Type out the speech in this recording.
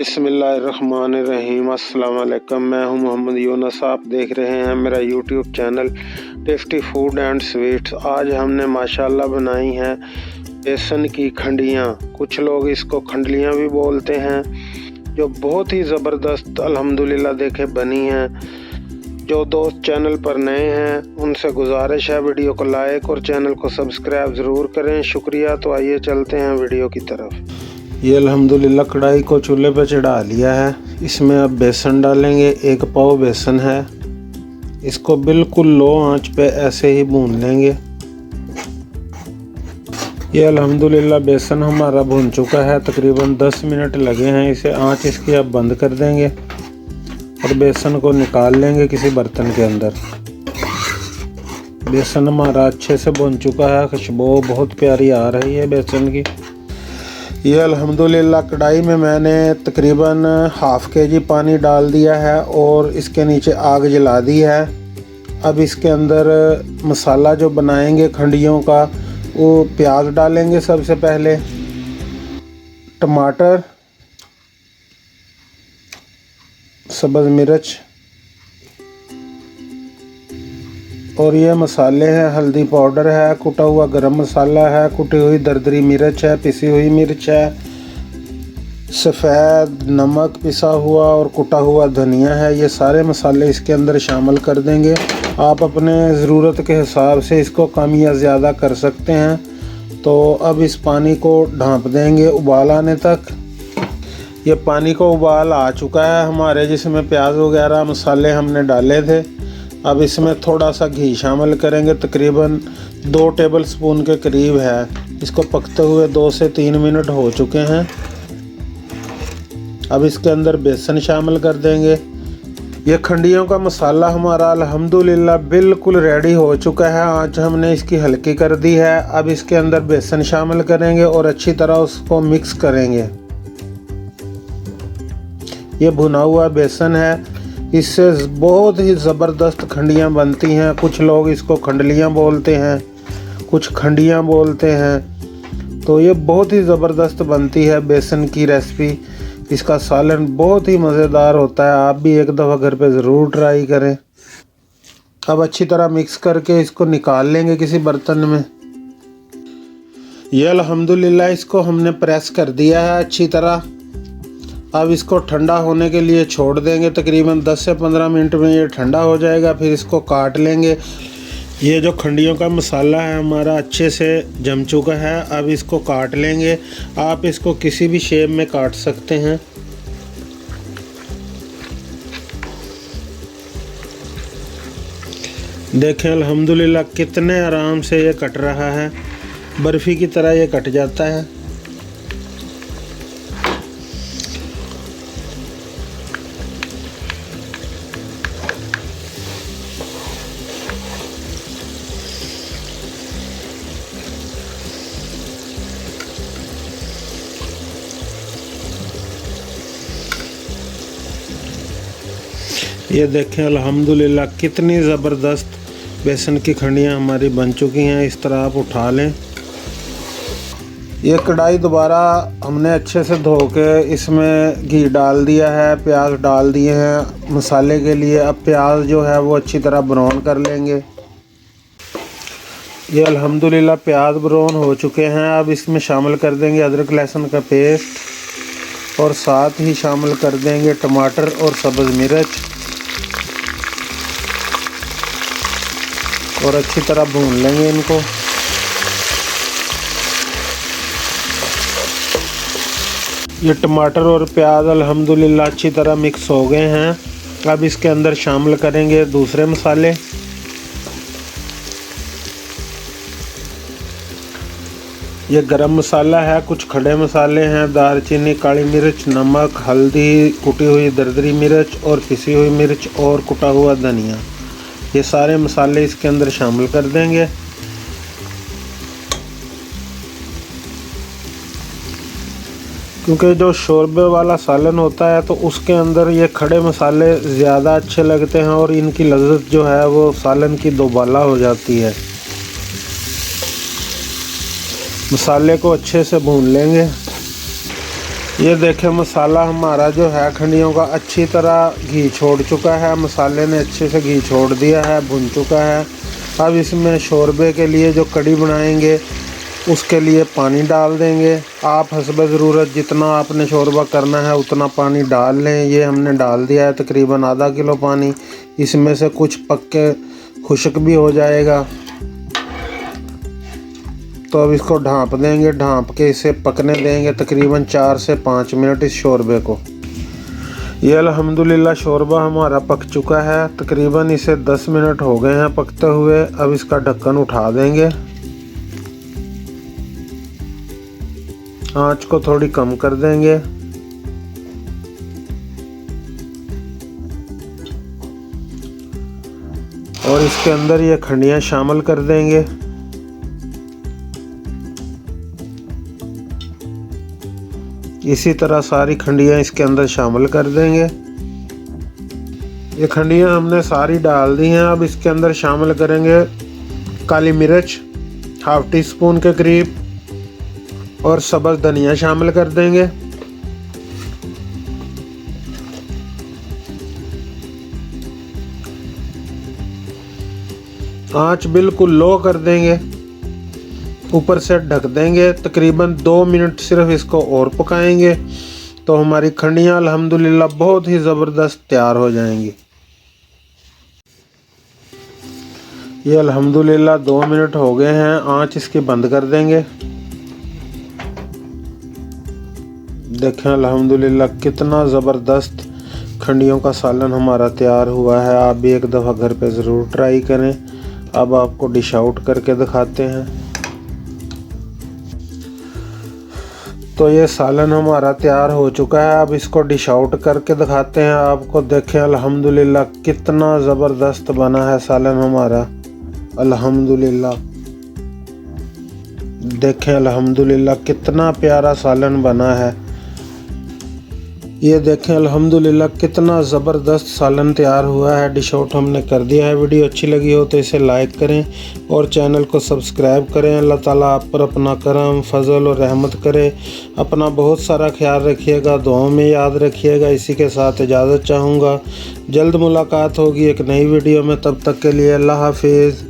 बिस्मिल्लाहिर्रहमानिर्रहीम। अस्सलाम वालेकुम। मैं हूं मोहम्मद यूनुस। आप देख रहे हैं मेरा YouTube channel tasty food and sweets. आज हमने माशाल्लाह बनाई हैं बेसन की खंडियाँ। कुछ लोग इसको खंडलियाँ भी बोलते हैं, जो बहुत ही ज़बरदस्त अल्हम्दुलिल्लाह देखे बनी हैं। जो दोस्त चैनल पर नए हैं उनसे गुजारिश है वीडियो को लाइक और चैनल को सब्सक्राइब ज़रूर करें। शुक्रिया। तो आइए चलते हैं वीडियो की तरफ। ये अल्हम्दुलिल्लाह कढ़ाई को चूल्हे पर चढ़ा लिया है। इसमें अब बेसन डालेंगे। 1 पाव बेसन है। इसको बिल्कुल लो आंच पे ऐसे ही भून लेंगे। ये अल्हम्दुलिल्लाह बेसन हमारा भून चुका है। तकरीबन 10 मिनट लगे हैं इसे। आंच इसकी अब बंद कर देंगे और बेसन को निकाल लेंगे किसी बर्तन के अंदर। बेसन हमारा अच्छे से भुन चुका है। खुशबू बहुत प्यारी आ रही है बेसन की। ये अल्हम्दुलिल्लाह कढ़ाई में मैंने तकरीबन ½ kg पानी डाल दिया है और इसके नीचे आग जला दी है। अब इसके अंदर मसाला जो बनाएंगे खंडियों का, वो प्याज डालेंगे सबसे पहले, टमाटर, सब्ज़ मिर्च और ये मसाले हैं। हल्दी पाउडर है, कुटा हुआ गरम मसाला है, कुटी हुई दरदरी मिर्च है, पिसी हुई मिर्च है, सफ़ेद नमक पिसा हुआ और कुटा हुआ धनिया है। ये सारे मसाले इसके अंदर शामिल कर देंगे। आप अपने ज़रूरत के हिसाब से इसको कम या ज़्यादा कर सकते हैं। तो अब इस पानी को ढाँप देंगे उबाल आने तक। ये पानी को उबाल आ चुका है हमारे, जिसमें प्याज वगैरह मसाले हमने डाले थे। अब इसमें थोड़ा सा घी शामिल करेंगे। तकरीबन 2 टेबल स्पून के करीब है। इसको पकते हुए 2 से 3 मिनट हो चुके हैं। अब इसके अंदर बेसन शामिल कर देंगे। ये खंडियों का मसाला हमारा अल्हम्दुलिल्लाह बिल्कुल रेडी हो चुका है। आंच हमने इसकी हल्की कर दी है। अब इसके अंदर बेसन शामिल करेंगे और अच्छी तरह उसको मिक्स करेंगे। ये भुना हुआ बेसन है। इससे बहुत ही ज़बरदस्त खंडियाँ बनती हैं। कुछ लोग इसको खंडलियाँ बोलते हैं, कुछ खंडियाँ बोलते हैं। तो ये बहुत ही ज़बरदस्त बनती है बेसन की रेसिपी। इसका सालन बहुत ही मज़ेदार होता है। आप भी एक दफ़ा घर पे ज़रूर ट्राई करें। अब अच्छी तरह मिक्स करके इसको निकाल लेंगे किसी बर्तन में। ये अल्हम्दुलिल्लाह इसको हमने प्रेस कर दिया है अच्छी तरह। अब इसको ठंडा होने के लिए छोड़ देंगे। तकरीबन 10 से 15 मिनट में ये ठंडा हो जाएगा। फिर इसको काट लेंगे। ये जो खंडियों का मसाला है हमारा अच्छे से जम चुका है। अब इसको काट लेंगे। आप इसको किसी भी शेप में काट सकते हैं। देखें अल्हम्दुलिल्लाह कितने आराम से ये कट रहा है। बर्फ़ी की तरह ये कट जाता है। ये देखें अल्हम्दुलिल्लाह कितनी ज़बरदस्त बेसन की खंडियाँ हमारी बन चुकी हैं। इस तरह आप उठा लें। ये कढ़ाई दोबारा हमने अच्छे से धो के इसमें घी डाल दिया है, प्याज डाल दिए हैं मसाले के लिए। अब प्याज जो है वो अच्छी तरह ब्राउन कर लेंगे। ये अल्हम्दुलिल्लाह प्याज ब्राउन हो चुके हैं। अब इसमें शामिल कर देंगे अदरक लहसुन का पेस्ट और साथ ही शामिल कर देंगे टमाटर और सब्ज़ मिर्च और अच्छी तरह भून लेंगे इनको। ये टमाटर और प्याज अल्हम्दुलिल्लाह अच्छी तरह मिक्स हो गए हैं। अब इसके अंदर शामिल करेंगे दूसरे मसाले। ये गरम मसाला है, कुछ खड़े मसाले हैं, दालचीनी, काली मिर्च, नमक, हल्दी, कुटी हुई दरदरी मिर्च और पिसी हुई मिर्च और कुटा हुआ धनिया। ये सारे मसाले इसके अंदर शामिल कर देंगे। क्योंकि जो शोरबे वाला सालन होता है तो उसके अंदर ये खड़े मसाले ज़्यादा अच्छे लगते हैं और इनकी लज़्ज़त जो है वो सालन की दोबाला हो जाती है। मसाले को अच्छे से भून लेंगे। ये देखें मसाला हमारा जो है खंडियों का अच्छी तरह घी छोड़ चुका है। मसाले ने अच्छे से घी छोड़ दिया है, भुन चुका है। अब इसमें शोरबे के लिए जो कड़ी बनाएंगे उसके लिए पानी डाल देंगे। आप हस्ब ज़रूरत जितना आपने शोरबा करना है उतना पानी डाल लें। ये हमने डाल दिया है तकरीबन आधा किलो पानी। इसमें से कुछ पक के खुश्क भी हो जाएगा। तो अब इसको ढाँप देंगे, ढाँप के इसे पकने देंगे तकरीबन 4 से 5 मिनट इस शोरबे को। ये अल्हम्दुलिल्लाह शोरबा हमारा पक चुका है। तकरीबन इसे 10 मिनट हो गए हैं पकते हुए। अब इसका ढक्कन उठा देंगे, आँच को थोड़ी कम कर देंगे और इसके अंदर ये खंडियाँ शामिल कर देंगे। इसी तरह सारी खंडियाँ इसके अंदर शामिल कर देंगे। ये खंडियाँ हमने सारी डाल दी हैं। अब इसके अंदर शामिल करेंगे काली मिर्च ½ टी स्पून के करीब और सब्ज़ धनिया शामिल कर देंगे। आंच बिल्कुल लो कर देंगे, ऊपर से ढक देंगे। तकरीबन 2 मिनट सिर्फ इसको और पकाएंगे तो हमारी खंडियाँ अल्हम्दुलिल्लाह बहुत ही ज़बरदस्त तैयार हो जाएंगी। ये अल्हम्दुलिल्लाह 2 मिनट हो गए हैं। आंच इसकी बंद कर देंगे। देखें अल्हम्दुलिल्लाह कितना ज़बरदस्त खंडियों का सालन हमारा तैयार हुआ है। आप भी एक दफ़ा घर पे ज़रूर ट्राई करें। अब आपको डिश आउट करके दिखाते हैं। तो ये सालन हमारा तैयार हो चुका है। अब इसको डिश आउट करके दिखाते हैं आपको। देखें अल्हम्दुलिल्लाह कितना ज़बरदस्त बना है सालन हमारा। अल्हम्दुलिल्लाह देखें अल्हम्दुलिल्लाह कितना प्यारा सालन बना है। ये देखें अल्हम्दुलिल्लाह कितना ज़बरदस्त सालन तैयार हुआ है। डिश आउट हमने कर दिया है। वीडियो अच्छी लगी हो तो इसे लाइक करें और चैनल को सब्सक्राइब करें। अल्लाह ताला आप पर अपना करम फजल और रहमत करे। अपना बहुत सारा ख्याल रखिएगा, दुआओं में याद रखिएगा। इसी के साथ इजाज़त चाहूँगा। जल्द मुलाकात होगी एक नई वीडियो में। तब तक के लिए अल्लाह हाफिज़।